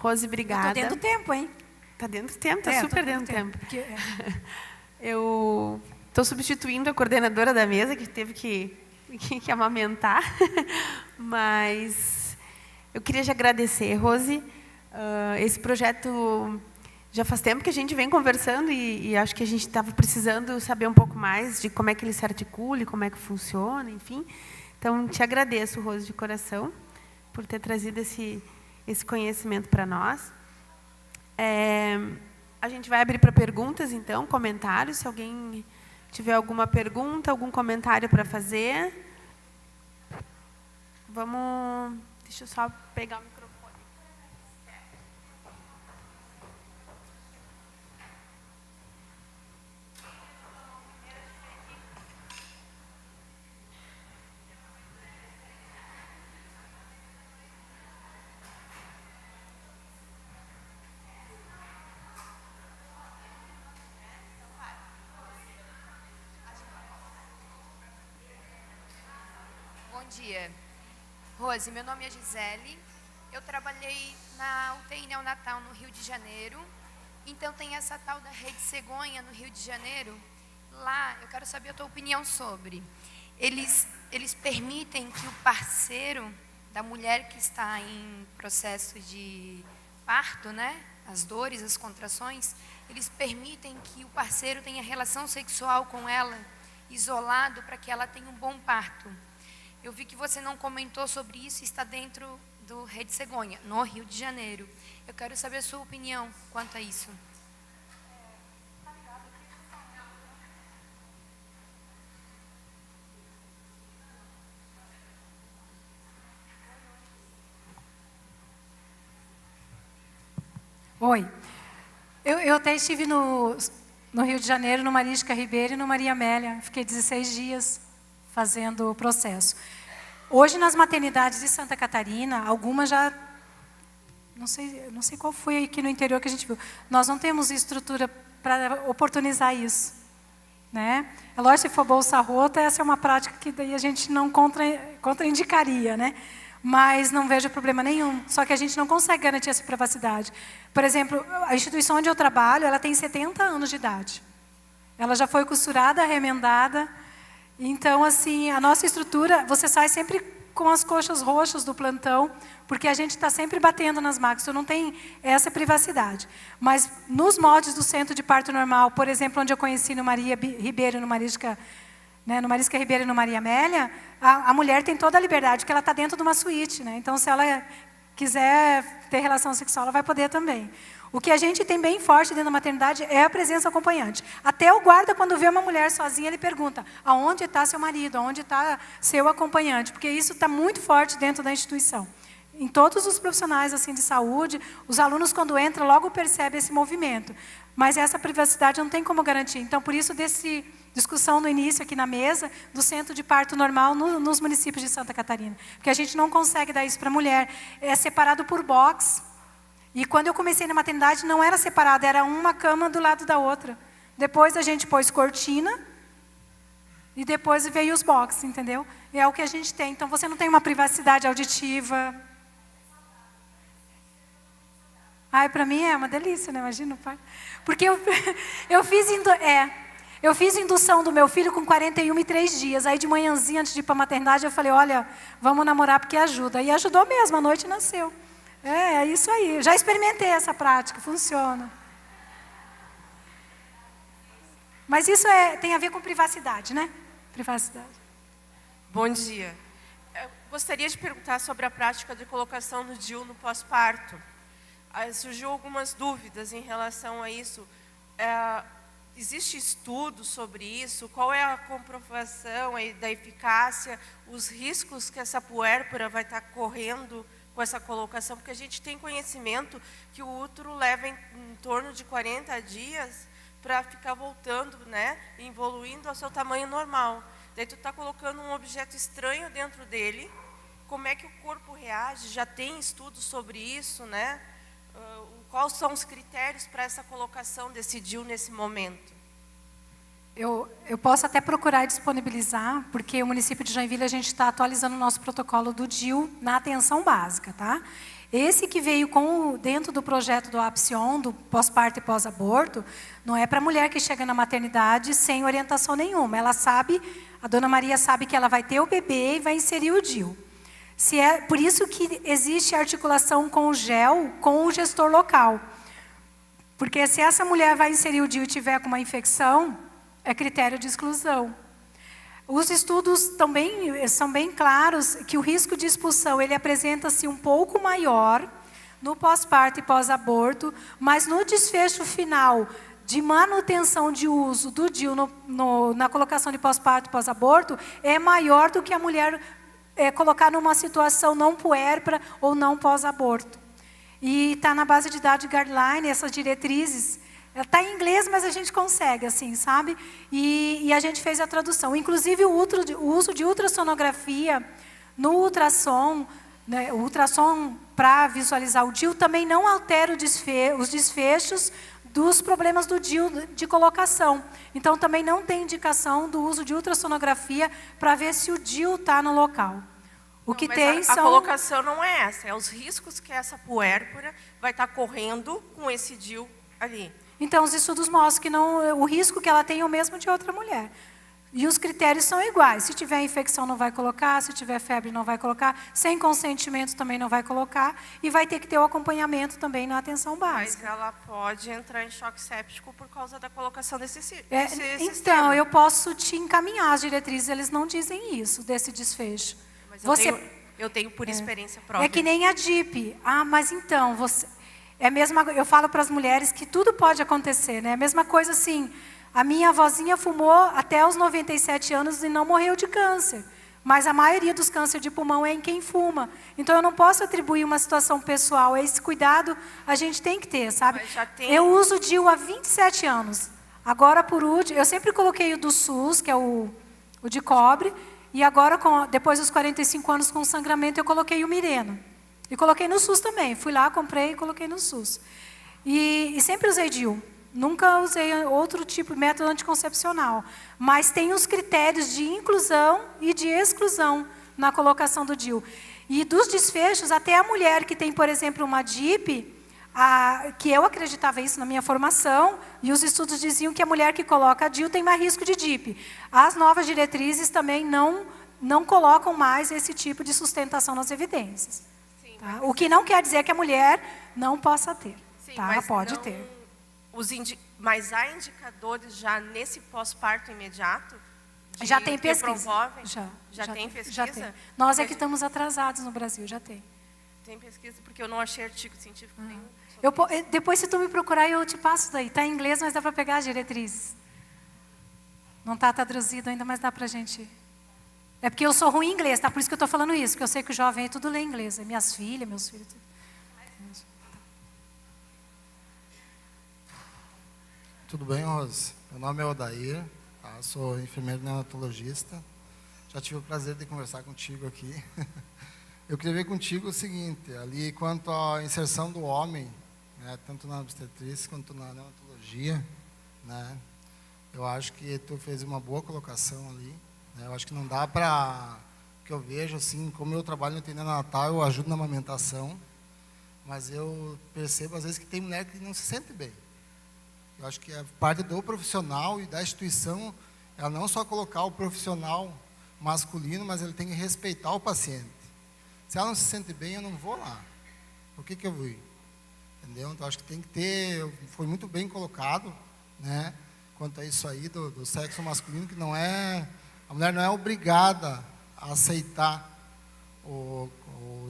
Rose, obrigada. Estou dentro do tempo, hein? Está dentro do tempo, está super dentro do tempo. Porque, Eu estou substituindo a coordenadora da mesa, que teve que amamentar, mas eu queria te agradecer, Rose. Esse projeto já faz tempo que a gente vem conversando e acho que a gente estava precisando saber um pouco mais de como é que ele se articula e como é que funciona, enfim. Então, te agradeço, Rose, de coração, por ter trazido esse conhecimento para nós. A gente vai abrir para perguntas, então, comentários. Se alguém tiver alguma pergunta, algum comentário para fazer. Vamos... Deixa eu só pegar o microfone. Bom dia. Rose, meu nome é Gisele. Eu trabalhei na UTI neonatal no Rio de Janeiro. Então tem essa tal da Rede Cegonha no Rio de Janeiro. Lá, eu quero saber a tua opinião sobre. Eles permitem que o parceiro da mulher que está em processo de parto, né? As dores, as contrações, eles permitem que o parceiro tenha relação sexual com ela, isolado, para que ela tenha um bom parto. Eu vi que você não comentou sobre isso e está dentro do Rede Cegonha, no Rio de Janeiro. Eu quero saber a sua opinião quanto a isso. Oi. Eu até estive no Rio de Janeiro, no Marisca Ribeiro e no Maria Amélia. Fiquei 16 dias fazendo o processo. Hoje, nas maternidades de Santa Catarina, algumas já... Não sei qual foi aqui no interior que a gente viu. Nós não temos estrutura para oportunizar isso. Né? É lógico, se for bolsa rota, essa é uma prática que daí a gente não contraindicaria, né? Mas não vejo problema nenhum. Só que a gente não consegue garantir essa privacidade. Por exemplo, a instituição onde eu trabalho, ela tem 70 anos de idade. Ela já foi costurada, remendada. Então, assim, a nossa estrutura, você sai sempre com as coxas roxas do plantão, porque a gente está sempre batendo nas máquinas, então não tem essa privacidade. Mas nos moldes do centro de parto normal, por exemplo, onde eu conheci no Maria Ribeiro, no Marisca Ribeiro e no Maria Amélia, a mulher tem toda a liberdade, porque ela está dentro de uma suíte, né? Então, se ela quiser ter relação sexual, ela vai poder também. O que a gente tem bem forte dentro da maternidade é a presença acompanhante. Até o guarda, quando vê uma mulher sozinha, ele pergunta: aonde está seu marido? Aonde está seu acompanhante? Porque isso está muito forte dentro da instituição. Em todos os profissionais assim de saúde, os alunos, quando entram, logo percebem esse movimento. Mas essa privacidade não tem como garantir. Então, por isso, discussão no início aqui na mesa, do centro de parto normal nos municípios de Santa Catarina. Porque a gente não consegue dar isso para a mulher. É separado por box. E quando eu comecei na maternidade, não era separado, era uma cama do lado da outra. Depois a gente pôs cortina e depois veio os boxes, entendeu? E é o que a gente tem. Então, você não tem uma privacidade auditiva. Ai, para mim é uma delícia, né? Imagina o pai. Porque eu fiz indução do meu filho com 41 e 3 dias. Aí de manhãzinha, antes de ir para a maternidade, eu falei: olha, vamos namorar porque ajuda. E ajudou mesmo, à noite nasceu. É isso aí. Já experimentei essa prática, funciona. Mas isso tem a ver com privacidade, né? Privacidade. Bom dia. Eu gostaria de perguntar sobre a prática de colocação do DIU no pós-parto. Surgiu algumas dúvidas em relação a isso. Existe estudo sobre isso? Qual é a comprovação aí da eficácia, os riscos que essa puérpera vai estar correndo com essa colocação? Porque a gente tem conhecimento que o útero leva em torno de 40 dias para ficar voltando, né, evoluindo ao seu tamanho normal. Daí tu está colocando um objeto estranho dentro dele. Como é que o corpo reage? Já tem estudos sobre isso, né? Quais são os critérios para essa colocação desse DIU nesse momento? Eu posso até procurar disponibilizar, porque o município de Joinville, a gente está atualizando o nosso protocolo do DIU na atenção básica, tá? Esse que veio dentro do projeto do APSION, do pós-parto e pós-aborto, não é para a mulher que chega na maternidade sem orientação nenhuma. Ela sabe, a dona Maria sabe que ela vai ter o bebê e vai inserir o DIU. Por isso que existe articulação com o GEL, com o gestor local. Porque se essa mulher vai inserir o DIU e tiver com uma infecção, é critério de exclusão. Os estudos também são bem claros que o risco de expulsão ele apresenta-se um pouco maior no pós-parto e pós-aborto, mas no desfecho final de manutenção de uso do DIU na colocação de pós-parto e pós-aborto é maior do que a mulher colocar numa situação não puérpera ou não pós-aborto. E está na base de dados de guideline, essas diretrizes. Está em inglês, mas a gente consegue, assim, sabe? E a gente fez a tradução. Inclusive, o uso de ultrassonografia no ultrassom, né, o ultrassom para visualizar o DIU também não altera os desfechos dos problemas do DIU de colocação. Então, também não tem indicação do uso de ultrassonografia para ver se o DIU está no local. O que tem a colocação não é essa, é os riscos que essa puérpera vai estar correndo com esse DIU ali. Então, os estudos mostram que o risco que ela tem é o mesmo de outra mulher. E os critérios são iguais. Se tiver infecção, não vai colocar. Se tiver febre, não vai colocar. Sem consentimento, também não vai colocar. E vai ter que ter o acompanhamento também na atenção básica. Mas ela pode entrar em choque séptico por causa da colocação desse Então, sistema. eu posso te encaminhar as diretrizes. Eles não dizem isso, desse desfecho. Mas eu tenho por experiência própria. É que nem a DIP. Mas então, você... eu falo para as mulheres que tudo pode acontecer, né? A mesma coisa assim, a minha avózinha fumou até os 97 anos e não morreu de câncer. Mas a maioria dos cânceres de pulmão é em quem fuma. Então, eu não posso atribuir uma situação pessoal. Esse cuidado a gente tem que ter, sabe? Eu uso DIU há 27 anos. Agora, por último, eu sempre coloquei o do SUS, que é o de cobre. E agora, depois dos 45 anos com sangramento, eu coloquei o Mirena. E coloquei no SUS também. Fui lá, comprei e coloquei no SUS. E sempre usei DIU. Nunca usei outro tipo de método anticoncepcional. Mas tem os critérios de inclusão e de exclusão na colocação do DIU. E dos desfechos, até a mulher que tem, por exemplo, uma DIP, que eu acreditava isso na minha formação, e os estudos diziam que a mulher que coloca DIU tem mais risco de DIP. As novas diretrizes também não colocam mais esse tipo de sustentação nas evidências. Tá? O que não quer dizer que a mulher não possa ter. Sim, tá? Ela pode ter. Mas há indicadores já nesse pós-parto imediato? Já tem pesquisa. Já tem pesquisa? Já tem. Nós é que estamos atrasados no Brasil, já tem. Tem pesquisa, porque eu não achei artigo científico nenhum. Depois, se tu me procurar, eu te passo daí. Está em inglês, mas dá para pegar as diretrizes. Não está traduzido ainda, mas dá para a gente... É porque eu sou ruim em inglês, tá? Por isso que eu estou falando isso, porque eu sei que o jovem aí tudo lê inglês. É minhas filhas, meus filhos, tudo. Tudo bem, Rose? Meu nome é Odair, tá? Sou enfermeiro neonatologista. Já tive o prazer de conversar contigo aqui. Eu queria ver contigo o seguinte, ali quanto à inserção do homem, né, tanto na obstetrícia quanto na neonatologia, né, eu acho que tu fez uma boa colocação ali. Né, eu acho que não dá para... que eu vejo, assim, como eu trabalho no UTI neonatal, eu ajudo na amamentação, mas eu percebo, às vezes, que tem mulher que não se sente bem. Eu acho que a parte do profissional e da instituição, ela não só colocar o profissional masculino, mas ele tem que respeitar o paciente. Se ela não se sente bem, eu não vou lá. Por que eu vou ir? Entendeu? Então, acho que tem que ter... Foi muito bem colocado, né? Quanto a isso aí do sexo masculino, que não é... A mulher não é obrigada a aceitar o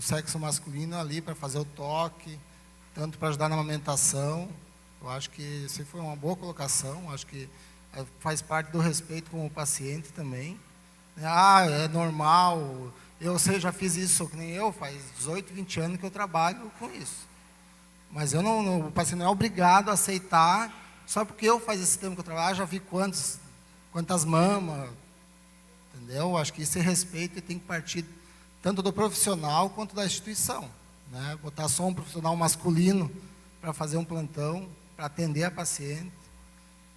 sexo masculino ali para fazer o toque, tanto para ajudar na amamentação. Eu acho que isso foi uma boa colocação. Acho que faz parte do respeito com o paciente também. É normal... Eu já fiz isso, que nem eu, faz 18, 20 anos que eu trabalho com isso. Mas o paciente não é obrigado a aceitar, só porque eu faz esse tempo que eu trabalho, já vi quantas mamas, entendeu? Acho que esse respeito tem que partir tanto do profissional quanto da instituição. Né? Botar só um profissional masculino para fazer um plantão, para atender a paciente,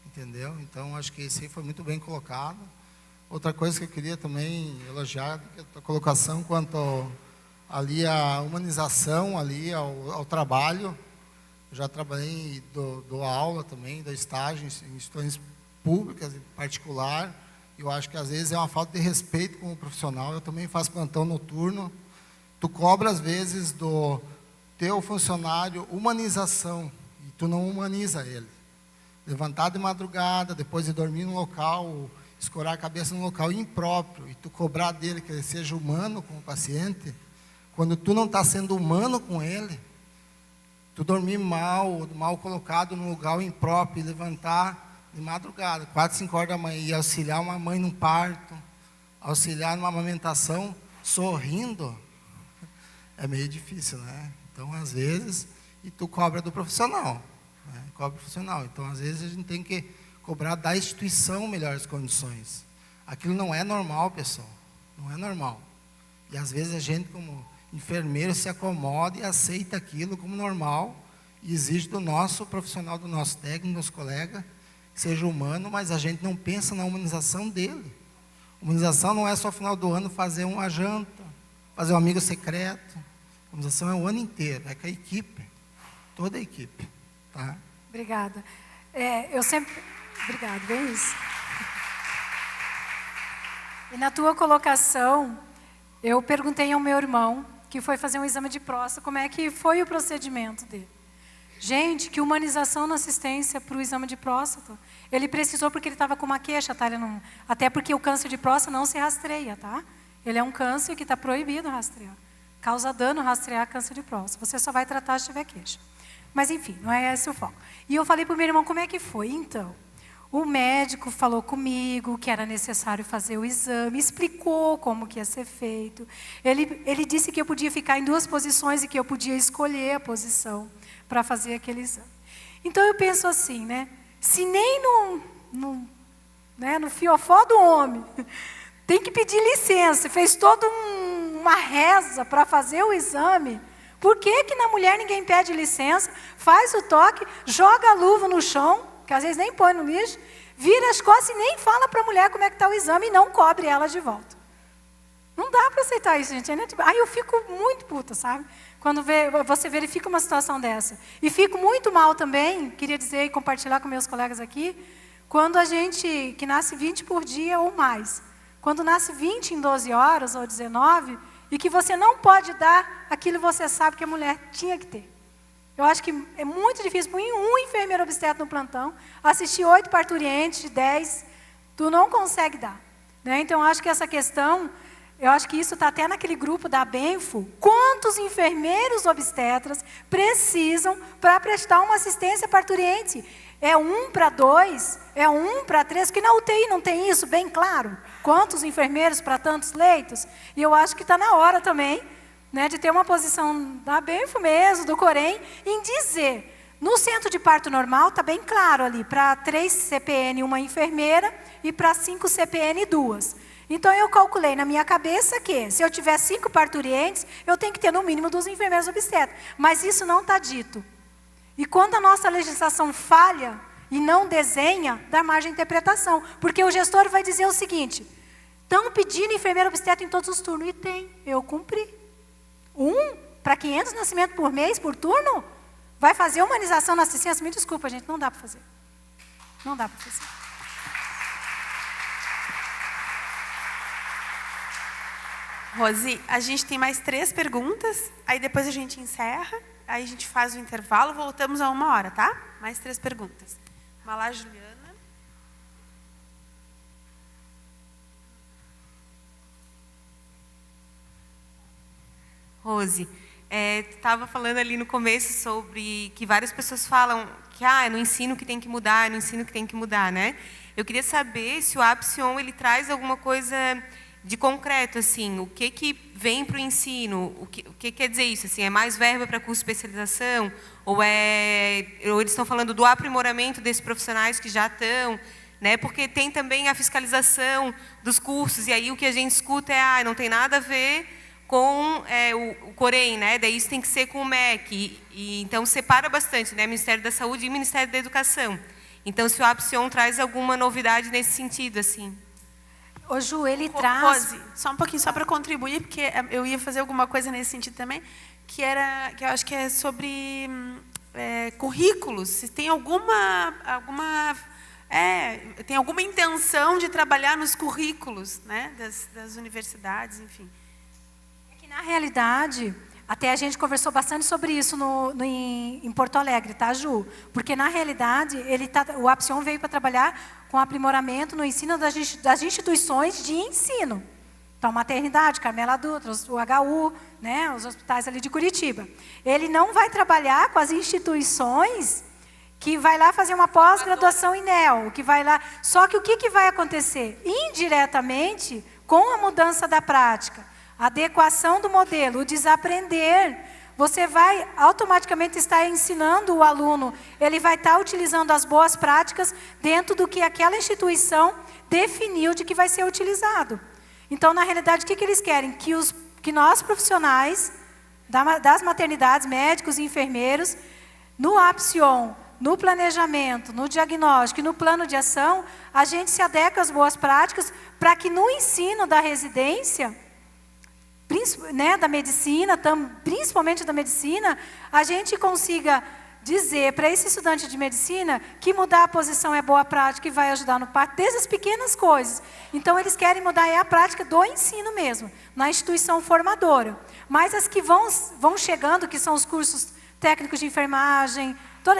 entendeu? Então, acho que isso aí foi muito bem colocado. Outra coisa que eu queria também elogiar, é a tua colocação quanto ali a humanização ali ao trabalho. Eu já trabalhei, dou aula também, dou estágio em instituições públicas e particular. Eu acho que às vezes é uma falta de respeito com o profissional. Eu também faço plantão noturno. Tu cobra às vezes do teu funcionário humanização e tu não humaniza ele. Levantar de madrugada, depois de dormir num local, escorar a cabeça num local impróprio, e tu cobrar dele que ele seja humano com o paciente, quando tu não está sendo humano com ele, tu dormir mal colocado num lugar impróprio, e levantar de madrugada, 4, 5 horas da manhã, e auxiliar uma mãe num parto, auxiliar numa amamentação, sorrindo, é meio difícil, né? Então, às vezes, e tu cobra do profissional, né? Cobra profissional. Então, às vezes, a gente tem que cobrar da instituição melhores condições. Aquilo não é normal, pessoal. Não é normal. E, às vezes, a gente, como enfermeiro, se acomoda e aceita aquilo como normal e exige do nosso profissional, do nosso técnico, do nosso colega, que seja humano, mas a gente não pensa na humanização dele. Humanização não é só no final do ano fazer uma janta, fazer um amigo secreto. Humanização é o ano inteiro, é com a equipe, toda a equipe. Tá? Obrigada. Obrigada, bem isso. E na tua colocação, eu perguntei ao meu irmão, que foi fazer um exame de próstata, como é que foi o procedimento dele. Gente, que humanização na assistência para o exame de próstata. Ele precisou porque ele estava com uma queixa, tá? Até porque o câncer de próstata não se rastreia, tá? Ele é um câncer que está proibido rastrear. Causa dano rastrear câncer de próstata. Você só vai tratar se tiver queixa. Mas, enfim, não é esse o foco. E eu falei para o meu irmão, como é que foi? Então, o médico falou comigo que era necessário fazer o exame, explicou como que ia ser feito. Ele disse que eu podia ficar em 2 posições e que eu podia escolher a posição para fazer aquele exame. Então, eu penso assim, né? Se nem no fiofó do homem tem que pedir licença, fez toda uma reza para fazer o exame, por que que na mulher ninguém pede licença, faz o toque, joga a luva no chão, que às vezes nem põe no lixo, vira as costas e nem fala para a mulher como é que está o exame e não cobre ela de volta. Não dá para aceitar isso, gente. Aí eu fico muito puta, sabe? Quando você verifica uma situação dessa. E fico muito mal também, queria dizer e compartilhar com meus colegas aqui, quando a gente, que nasce 20 por dia ou mais, quando nasce 20 em 12 horas ou 19, e que você não pode dar aquilo que você sabe que a mulher tinha que ter. Eu acho que é muito difícil para um enfermeiro obstetra no plantão assistir 8 parturientes de 10, tu não consegue dar. Né? Então, eu acho que essa questão, eu acho que isso está até naquele grupo da Benfo, quantos enfermeiros obstetras precisam para prestar uma assistência parturiente? É 1 para 2? É 1 para 3? Porque na UTI não tem isso bem claro? Quantos enfermeiros para tantos leitos? E eu acho que está na hora também, né, de ter uma posição da Benfo mesmo, do Corém, em dizer, no centro de parto normal está bem claro ali, para 3 CPN uma enfermeira e para 5 CPN 2. Então eu calculei na minha cabeça que, se eu tiver 5 parturientes, eu tenho que ter no mínimo 2 enfermeiros obstetras. Mas isso não está dito. E quando a nossa legislação falha e não desenha, dá margem de interpretação. Porque o gestor vai dizer o seguinte, estão pedindo enfermeiro obstetra em todos os turnos. E tem, eu cumpri. 1 para 500 nascimentos por mês, por turno? Vai fazer humanização na assistência? Me desculpa, gente, não dá para fazer. Não dá para fazer. Rose, a gente tem mais 3 perguntas, aí depois a gente encerra, aí a gente faz o intervalo, voltamos a 1 hora, tá? Mais 3 perguntas. Malá Juliana. Rose, estava falando ali no começo sobre que várias pessoas falam que é no ensino que tem que mudar, é no ensino que tem que mudar, né? Eu queria saber se o Apsion ele traz alguma coisa de concreto, assim, o que vem para o ensino, o que quer dizer isso, assim, é mais verba para curso de especialização, ou eles estão falando do aprimoramento desses profissionais que já estão, né? Porque tem também a fiscalização dos cursos, e aí o que a gente escuta não tem nada a ver com o Corém, né? Daí isso tem que ser com o MEC, e então separa bastante, né? Ministério da Saúde e Ministério da Educação. Então, se o Apsion traz alguma novidade nesse sentido, assim. Ô Ju, ele traz... Rose, só um pouquinho, só para contribuir, porque eu ia fazer alguma coisa nesse sentido também, que eu acho que é sobre currículos. Se tem tem alguma intenção de trabalhar nos currículos, né, das universidades, enfim. É que, na realidade, até a gente conversou bastante sobre isso em Porto Alegre, tá, Ju? Porque, na realidade, o Apsion veio para trabalhar com aprimoramento no ensino das instituições de ensino. Então, maternidade, Carmela Dutra, o HU, né, os hospitais ali de Curitiba. Ele não vai trabalhar com as instituições que vai lá fazer uma pós-graduação em NEL, que vai lá... Só que o que vai acontecer? Indiretamente, com a mudança da prática, a adequação do modelo, o desaprender, você vai automaticamente estar ensinando o aluno, ele vai estar utilizando as boas práticas dentro do que aquela instituição definiu de que vai ser utilizado. Então, na realidade, o que eles querem? Que nós, profissionais das maternidades, médicos e enfermeiros, no Apsion, no planejamento, no diagnóstico e no plano de ação, a gente se adequa às boas práticas para que no ensino da residência, né, da medicina, principalmente da medicina, a gente consiga dizer para esse estudante de medicina que mudar a posição é boa prática e vai ajudar no parto, desde as pequenas coisas. Então, eles querem mudar a prática do ensino mesmo, na instituição formadora. Mas as que vão chegando, que são os cursos técnicos de enfermagem,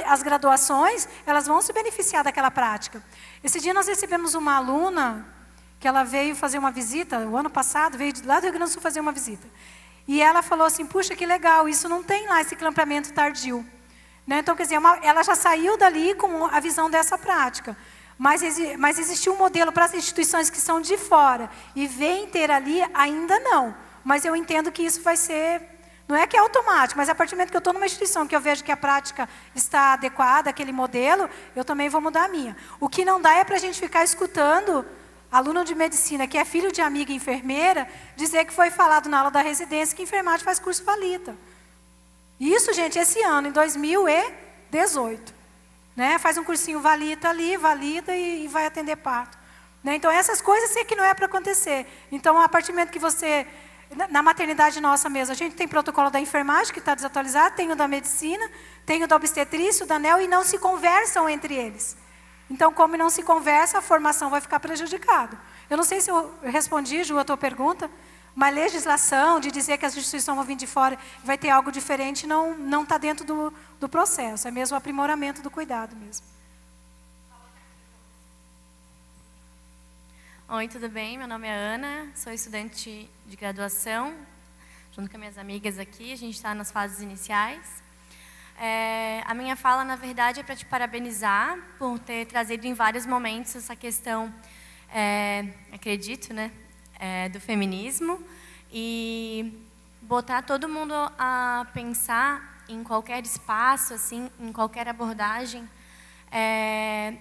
as graduações, elas vão se beneficiar daquela prática. Esse dia nós recebemos uma aluna que ela veio fazer uma visita, o ano passado, veio lá do Rio Grande do Sul fazer uma visita. E ela falou assim, puxa, que legal, isso não tem lá, esse clampamento tardio. Né? Então, quer dizer, ela já saiu dali com a visão dessa prática. Mas existiu um modelo para as instituições que são de fora e vêm ter ali, ainda não. Mas eu entendo que isso vai ser... Não é que é automático, mas a partir do momento que eu estou numa instituição que eu vejo que a prática está adequada àquele modelo, eu também vou mudar a minha. O que não dá é para a gente ficar escutando aluno de medicina, que é filho de amiga enfermeira, dizer que foi falado na aula da residência que enfermagem faz curso valida. Isso, gente, esse ano, em 2018. Né? Faz um cursinho valida ali, valida e vai atender parto. Né? Então, essas coisas sei que não é para acontecer. Então, a partir do momento que você... Na maternidade nossa mesmo, a gente tem protocolo da enfermagem, que está desatualizado, tem o da medicina, tem o da obstetrícia, o da NEL, e não se conversam entre eles. Então, como não se conversa, a formação vai ficar prejudicada. Eu não sei se eu respondi, Ju, a tua pergunta, mas legislação de dizer que as instituições vão vir de fora e vai ter algo diferente, não está dentro do processo, é mesmo o aprimoramento do cuidado mesmo. Oi, tudo bem? Meu nome é Ana, sou estudante de graduação, junto com minhas amigas aqui, a gente está nas fases iniciais. A minha fala, na verdade, é para te parabenizar por ter trazido em vários momentos essa questão, acredito, né, do feminismo e botar todo mundo a pensar em qualquer espaço, assim, em qualquer abordagem,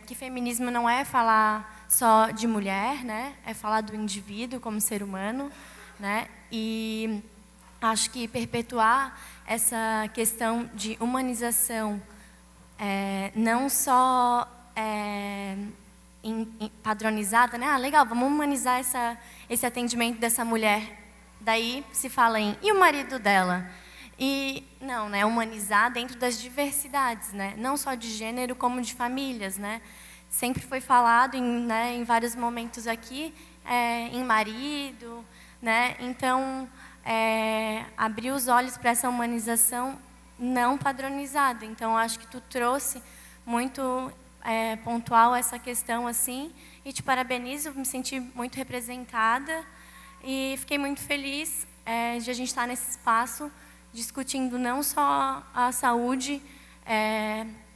que feminismo não é falar só de mulher, né? É falar do indivíduo como ser humano, né? E acho que perpetuar essa questão de humanização, não só padronizada, né? Ah, legal, vamos humanizar esse atendimento dessa mulher. Daí se fala e o marido dela? E não, né? Humanizar dentro das diversidades, né? Não só de gênero como de famílias, né? Sempre foi falado em vários momentos aqui, em marido, né? Então, abrir os olhos para essa humanização não padronizada. Então, acho que tu trouxe muito pontual essa questão assim, e te parabenizo, me senti muito representada e fiquei muito feliz de a gente estar nesse espaço discutindo não só a saúde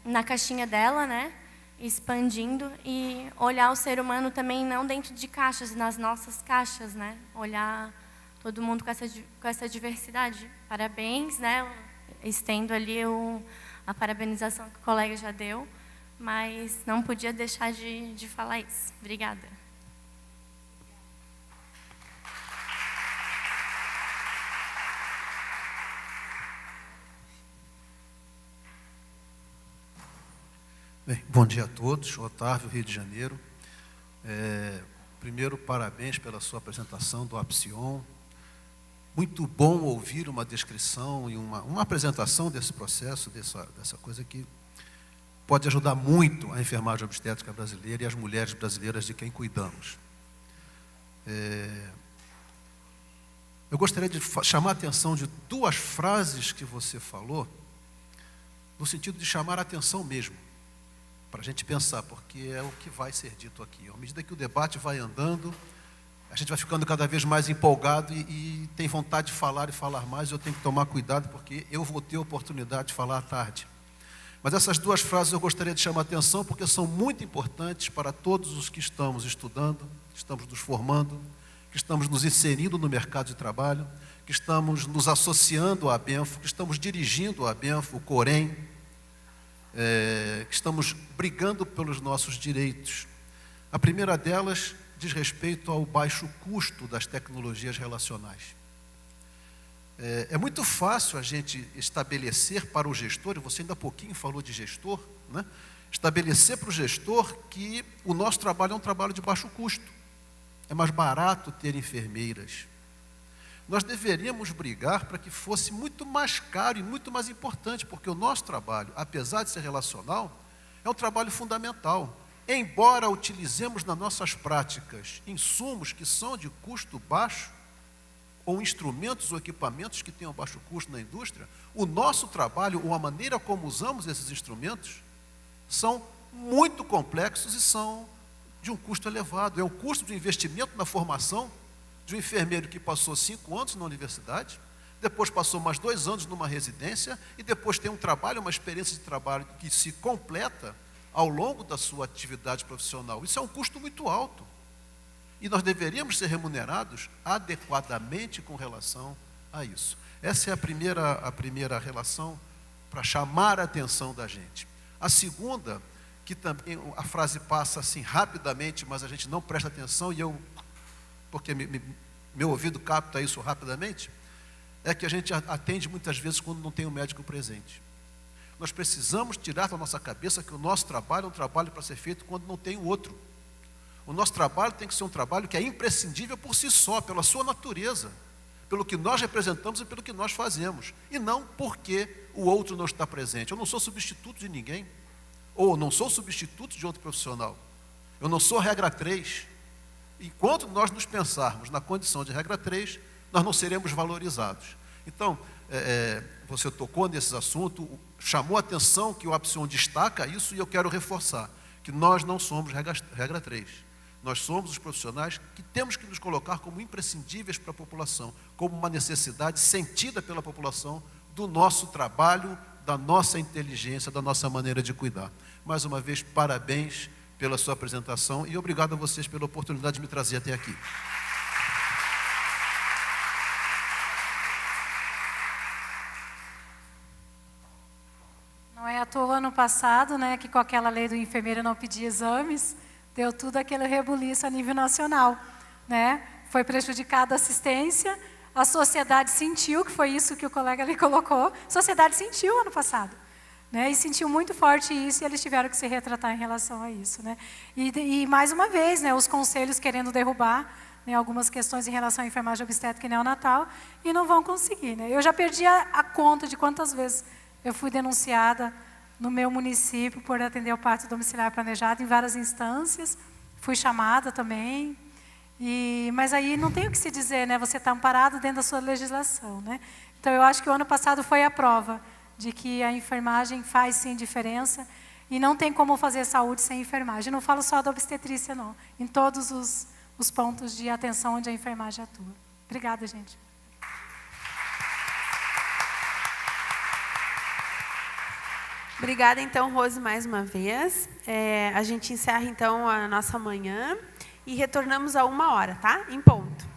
na caixinha dela, né? Expandindo e olhar o ser humano também não dentro de caixas, nas nossas caixas, né? Olhar todo mundo com essa diversidade. Parabéns, né? Estendo ali a parabenização que o colega já deu, mas não podia deixar de falar isso. Obrigada. Bem, bom dia a todos, Otávio, Rio de Janeiro. primeiro, parabéns pela sua apresentação do Apsion. Muito bom ouvir uma descrição e uma apresentação desse processo, dessa coisa que pode ajudar muito a enfermagem obstétrica brasileira e as mulheres brasileiras de quem cuidamos. Eu gostaria de chamar a atenção de duas frases que você falou, no sentido de chamar a atenção mesmo, para a gente pensar, porque é o que vai ser dito aqui. À medida que o debate vai andando, a gente vai ficando cada vez mais empolgado e tem vontade de falar e falar mais, e eu tenho que tomar cuidado, porque eu vou ter a oportunidade de falar à tarde. Mas essas duas frases eu gostaria de chamar a atenção, porque são muito importantes para todos os que estamos estudando, que estamos nos formando, que estamos nos inserindo no mercado de trabalho, que estamos nos associando à Abenfo, que estamos dirigindo a Abenfo, o Corém, que estamos brigando pelos nossos direitos. A primeira delas diz respeito ao baixo custo das tecnologias relacionais. É muito fácil a gente estabelecer para o gestor, e você ainda há pouquinho falou de gestor, né? Estabelecer para o gestor que o nosso trabalho é um trabalho de baixo custo. É mais barato ter enfermeiras. Nós deveríamos brigar para que fosse muito mais caro e muito mais importante, porque o nosso trabalho, apesar de ser relacional, é um trabalho fundamental. Embora utilizemos nas nossas práticas insumos que são de custo baixo, ou instrumentos ou equipamentos que tenham baixo custo na indústria, o nosso trabalho, ou a maneira como usamos esses instrumentos, são muito complexos e são de um custo elevado. É o custo do investimento na formação de um enfermeiro que passou 5 anos na universidade, depois passou mais 2 anos numa residência, e depois tem um trabalho, uma experiência de trabalho que se completa ao longo da sua atividade profissional. Isso é um custo muito alto. E nós deveríamos ser remunerados adequadamente com relação a isso. Essa é a primeira relação para chamar a atenção da gente. A segunda, que também a frase passa assim rapidamente, mas a gente não presta atenção, e porque meu ouvido capta isso rapidamente, é que a gente atende muitas vezes quando não tem o médico presente. Nós precisamos tirar da nossa cabeça que o nosso trabalho é um trabalho para ser feito quando não tem o outro. O nosso trabalho tem que ser um trabalho que é imprescindível por si só, pela sua natureza, pelo que nós representamos e pelo que nós fazemos, e não porque o outro não está presente. Eu não sou substituto de ninguém, ou não sou substituto de outro profissional. Eu não sou regra 3. Enquanto nós nos pensarmos na condição de regra 3, nós não seremos valorizados. Então, você tocou nesse assunto, chamou a atenção que o Apsion destaca isso, e eu quero reforçar, que nós não somos regra 3. Nós somos os profissionais que temos que nos colocar como imprescindíveis para a população, como uma necessidade sentida pela população do nosso trabalho, da nossa inteligência, da nossa maneira de cuidar. Mais uma vez, parabéns pela sua apresentação e obrigado a vocês pela oportunidade de me trazer até aqui. Não é à toa ano passado, né, que com aquela lei do enfermeiro não pedir exames, deu tudo aquele rebuliço a nível nacional, né? Foi prejudicada a assistência, a sociedade sentiu, que foi isso que o colega ali colocou, a sociedade sentiu ano passado, né? E sentiu muito forte isso, e eles tiveram que se retratar em relação a isso, né? E mais uma vez, né, os conselhos querendo derrubar, né, algumas questões em relação à enfermagem obstétrica e neonatal, e não vão conseguir, né? Eu já perdi a conta de quantas vezes eu fui denunciada no meu município por atender o parto domiciliar planejado em várias instâncias, fui chamada também, mas aí não tem o que se dizer, né? Você está amparado dentro da sua legislação, né? Então eu acho que o ano passado foi a prova de que a enfermagem faz sim diferença e não tem como fazer saúde sem enfermagem. Não falo só da obstetrícia, não, em todos os pontos de atenção onde a enfermagem atua. Obrigada, gente. Obrigada, então, Rose, mais uma vez. A gente encerra, então, a nossa manhã e retornamos a 1h, tá? Em ponto.